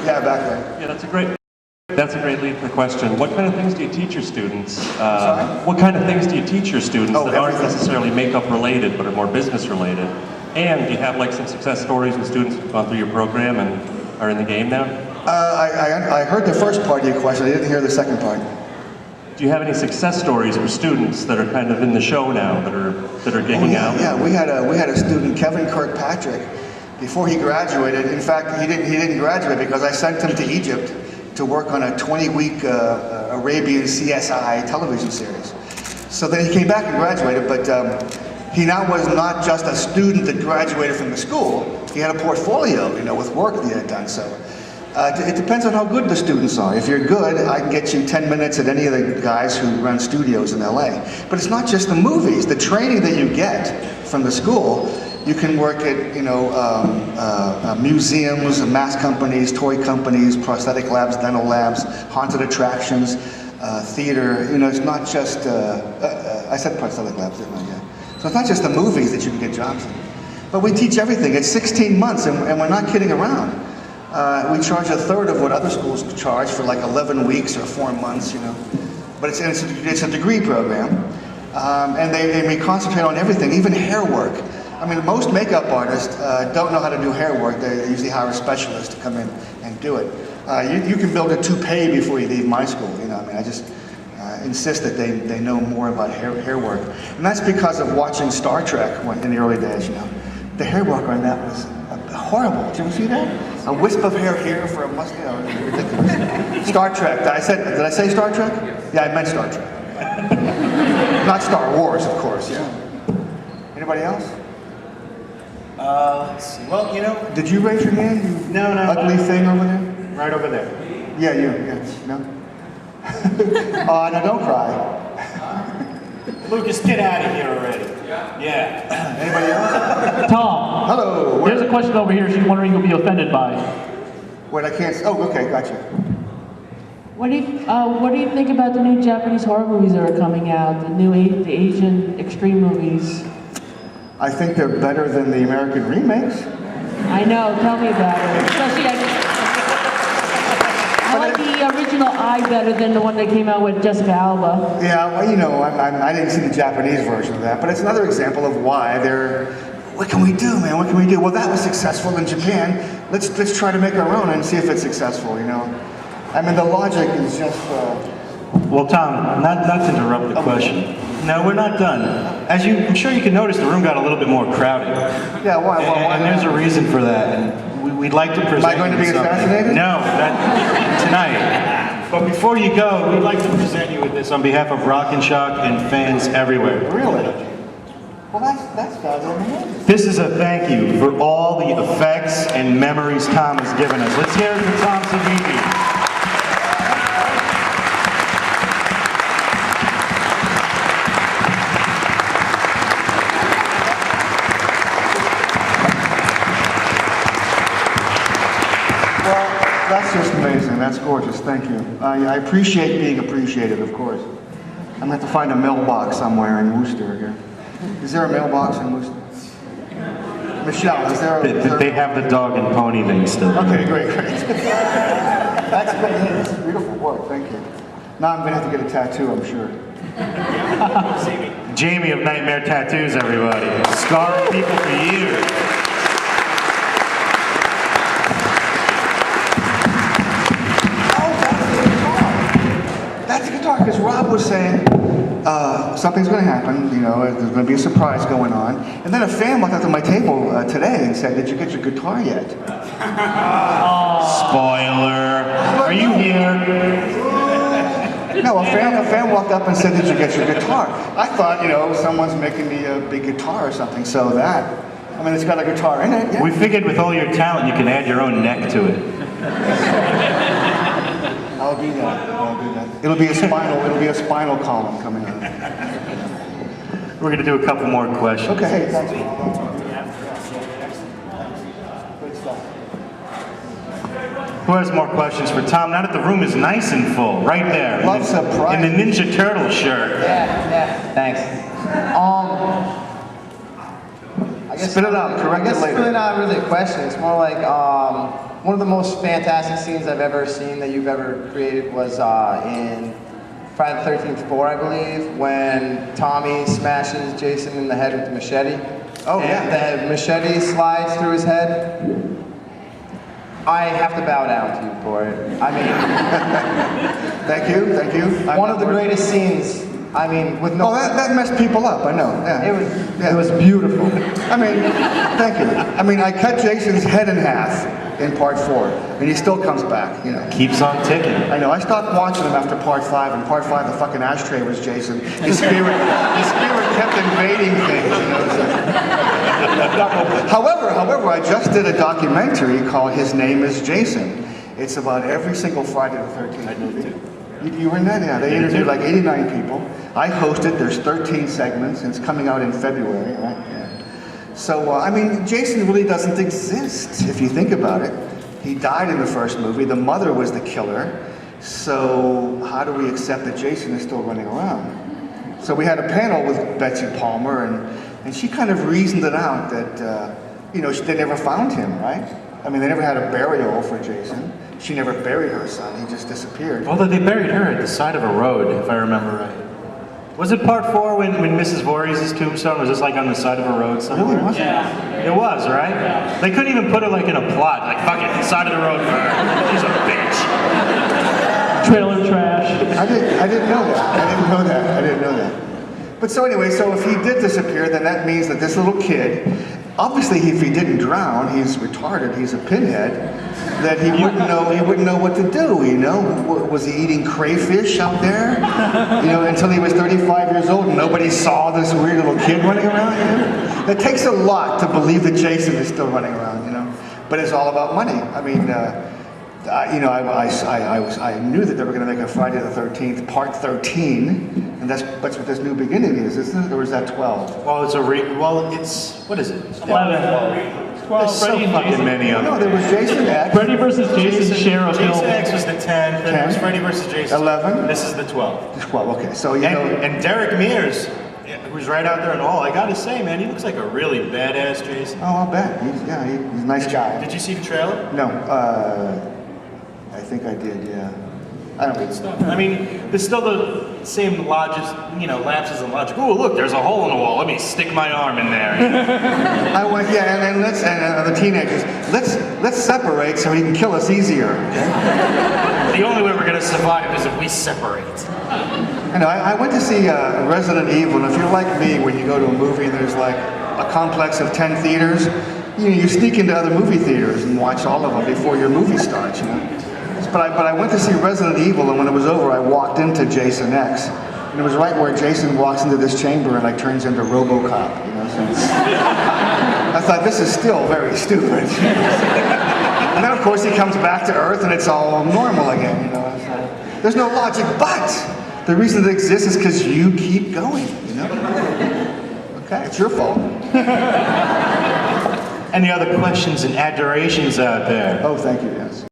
Yeah, back there. Yeah, that's a great lead for the question. What kind of things do you teach your students? Sorry? What kind of things do you teach your students that aren't everything. necessarily makeup related, but are more business related? And do you have like some success stories with students who've gone through your program and are in the game now? I heard the first part of your question. I didn't hear the second part. Do you have any success stories for students that are kind of in the show now, that are gigging out? Yeah, we had a student, Kevin Kirkpatrick, before he graduated. In fact, he didn't graduate because I sent him to Egypt to work on a 20-week Arabian CSI television series. So then he came back and graduated, but he now was not just a student that graduated from the school. He had a portfolio, with work that he had done. So it depends on how good the students are. If you're good, I can get you 10 minutes at any of the guys who run studios in LA. But it's not just the movies. The training that you get from the school, you can work at museums, mass companies, toy companies, prosthetic labs, dental labs, haunted attractions, theater. It's not just I said prosthetic labs, didn't I? Yeah. So it's not just the movies that you can get jobs in, but we teach everything. It's 16 months, and we're not kidding around. We charge a third of what other schools charge for like 11 weeks or 4 months, But it's a degree program, and we concentrate on everything, even hair work. I mean, most makeup artists don't know how to do hair work. They usually hire a specialist to come in and do it. You can build a toupee before you leave my school. I just insist that they know more about hair work, and that's because of watching Star Trek in the early days. The hair work on that was horrible. Did you ever see that? A wisp of hair here for a mustache. Ridiculous. Star Trek. Did I say Star Trek? Yeah, I meant Star Trek. Not Star Wars, of course. Yeah. Anybody else? Let's see. Well, Did you raise your hand? No. Ugly thing over there? Right over there. Yeah, you. Yeah. No. No, don't cry. Lucas, get out of here already. Yeah. Anybody else? Tom. Hello. There's a question over here she's wondering you'll be offended by. Wait, I can't. Oh, okay, gotcha. What do you think about the new Japanese horror movies that are coming out? The Asian extreme movies? I think they're better than the American remakes. I know. Tell me about it. Especially, I like the original Eye better than the one that came out with Jessica Alba. Yeah, well, I didn't see the Japanese version of that, but it's another example of why they're. What can we do, man? What can we do? Well, that was successful in Japan. Let's try to make our own and see if it's successful. I mean, the logic is just. Well, Tom, not to interrupt the question. No, we're not done. I'm sure you can notice, the room got a little bit more crowded. Yeah, why? And there's a reason for that. And we'd like to present. Am I going to be assassinated? No, tonight. But before you go, we'd like to present you with this on behalf of Rock and Shock and fans everywhere. Really? Well, that's fabulous. This is a thank you for all the effects and memories Tom has given us. Let's hear it for Tom Savini. That's just amazing. That's gorgeous. Thank you. I appreciate being appreciated, of course. I'm going to have to find a mailbox somewhere in Worcester here. Is there a mailbox in Worcester? Michelle, is there a... They have the dog and pony thing still. Okay, great. That's great. It's beautiful work. Thank you. Now I'm going to have to get a tattoo, I'm sure. Jamie of Nightmare Tattoos, everybody. Scarring people for years. Because Rob was saying something's going to happen, there's going to be a surprise going on. And then a fan walked up to my table today and said, "Did you get your guitar yet?" Spoiler. Are you here? No, a fan walked up and said, "Did you get your guitar?" I thought, someone's making me a big guitar or something, so it's got a guitar in it. Yeah. We figured with all your talent, you can add your own neck to it. I'll do that. It'll be a spinal column coming in. We're going to do a couple more questions. Okay, hey, thanks. Good stuff. Who has more questions for Tom? Now that the room is nice and full, right there. Love surprise. In the Ninja Turtle shirt. Yeah, thanks. I guess spit it out, correct it later. It's really not really a question. It's more like, One of the most fantastic scenes I've ever seen that you've ever created was in Friday the 13th 4, I believe, when Tommy smashes Jason in the head with the machete. Oh, yeah. And the machete slides through his head. I have to bow down to you for it. I mean, Thank you, thank you. one of the greatest scenes. I mean, with no. Oh, that messed people up, I know. Yeah. It was beautiful. I mean, thank you. I mean, I cut Jason's head in half in part 4, and he still comes back, you know. Keeps on ticking. I know, I stopped watching him after part 5, and part 5, the fucking ashtray was Jason. His spirit kept invading things, you know. So. However, I just did a documentary called His Name is Jason. It's about every single Friday the 13th. I do too. You were in that? Yeah, they interviewed like 89 people. I hosted, there's 13 segments, and it's coming out in February, right? Yeah. So, I mean, Jason really doesn't exist, if you think about it. He died in the first movie, the mother was the killer, so how do we accept that Jason is still running around? So we had a panel with Betsy Palmer, and she kind of reasoned it out that, you know, they never found him, right? I mean, they never had a burial for Jason. She never buried her son, he just disappeared. Although they buried her at the side of a road, if I remember right. Was it part 4 when Mrs. Voorhees' tombstone was just like on the side of a road somewhere? Really, was it? It was, right? Yeah. They couldn't even put it like in a plot, like fuck it, side of the road for her. She's a bitch. Trailer trash. I didn't know that. But so anyway, so if he did disappear, then that means that this little kid, obviously if he didn't drown, he's retarded, he's a pinhead, that he wouldn't know what to do, you know? Was he eating crayfish out there? You know, until he was 35 years old and nobody saw this weird little kid running around, you know? It takes a lot to believe that Jason is still running around, you know? But it's all about money. I mean, you know, I knew that they were going to make a Friday the 13th, part 13, and that's what this new beginning is, isn't it? Or is that 12? Well, it's what is it? 11. There's so fucking many of them. No, there was Jason X. Freddy versus Jason, Cheryl Jason Hill. X was the 10th, then it was Freddy versus Jason. 11. This is the 12th. 12, okay. So, you know. And Derek Mears, who's right out there and all, I gotta say, man, he looks like a really badass Jason. Oh, I'll bet. He's a nice guy. Did you see the trailer? No, I think I did, yeah. I don't Good stuff. I mean, there's still the same logic, you know, lapses in logic. Oh, look, there's a hole in the wall. Let me stick my arm in there. I went, yeah, and the teenagers, let's separate so he can kill us easier. Okay? The only way we're gonna survive is if we separate. I know, I went to see Resident Evil, and if you're like me, when you go to a movie and there's like a complex of 10 theaters, you sneak into other movie theaters and watch all of them before your movie starts, you know. But I went to see Resident Evil, and when it was over, I walked into Jason X, and it was right where Jason walks into this chamber and like turns into RoboCop, you know. So I thought, this is still very stupid. And then of course he comes back to Earth, and it's all normal again, you know. So, there's no logic, but the reason it exists is because you keep going, you know. Okay, it's your fault. Any other questions and adorations out there? Oh, thank you, yes.